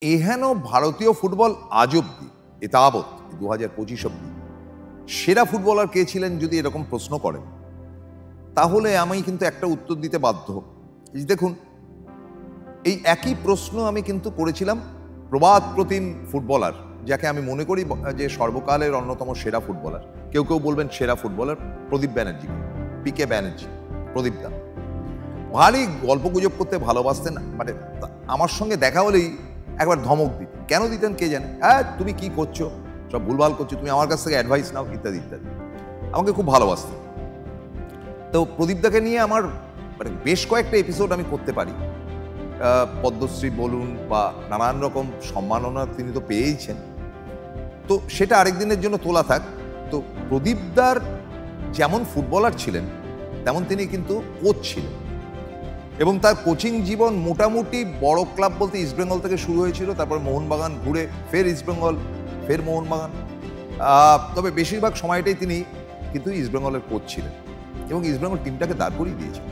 এহেন ভারতীয় ফুটবল আজ অব্দি এতাবৎ 2025 অব্দি সেরা ফুটবলার কে ছিলেন যদি এরকম প্রশ্ন করেন তাহলে আমি কিন্তু একটা উত্তর দিতে বাধ্য। দেখুন, এই একই প্রশ্ন আমি কিন্তু করেছিলাম প্রবাদ প্রতিম ফুটবলার, যাকে আমি মনে করি যে সর্বকালের অন্যতম সেরা ফুটবলার। কেউ কেউ বলবেন সেরা ফুটবলার প্রদীপ ব্যানার্জি, পিকে ব্যানার্জি। প্রদীপ দা ভারী গল্প গুজব করতে ভালোবাসতেন, মানে আমার সঙ্গে দেখা হলেই একবার ধমক দিতেন। কেন দিতেন কে জানে, হ্যাঁ তুমি কি করছো, সব ভুলভাল করছো, তুমি আমার কাছ থেকে অ্যাডভাইস নাও, ইত্যাদি ইত্যাদি। আমাকে খুব ভালোবাসতেন। তো প্রদীপদাকে নিয়ে আমার মানে বেশ কয়েকটা এপিসোড আমি করতে পারি। পদ্মশ্রী বলুন বা নানান রকম সম্মাননা তিনি তো পেয়েইছেন, তো সেটা আরেক দিনের জন্য তোলা থাক। তো প্রদীপদার যেমন ফুটবলার ছিলেন তেমন তিনি কিন্তু কোচ ছিলেন, এবং তার কোচিং জীবন মোটামুটি বড় ক্লাব বলতে ইস্টবেঙ্গল থেকে শুরু হয়েছিল, তারপর মোহনবাগান ঘুরে ফের ইস্টবেঙ্গল, ফের মোহনবাগান। তবে বেশিরভাগ সময়টাই তিনি কিন্তু ইস্টবেঙ্গলের কোচ ছিলেন এবং ইস্টবেঙ্গল টিমটাকে দাঁড় করিয়ে দিয়েছিলেন।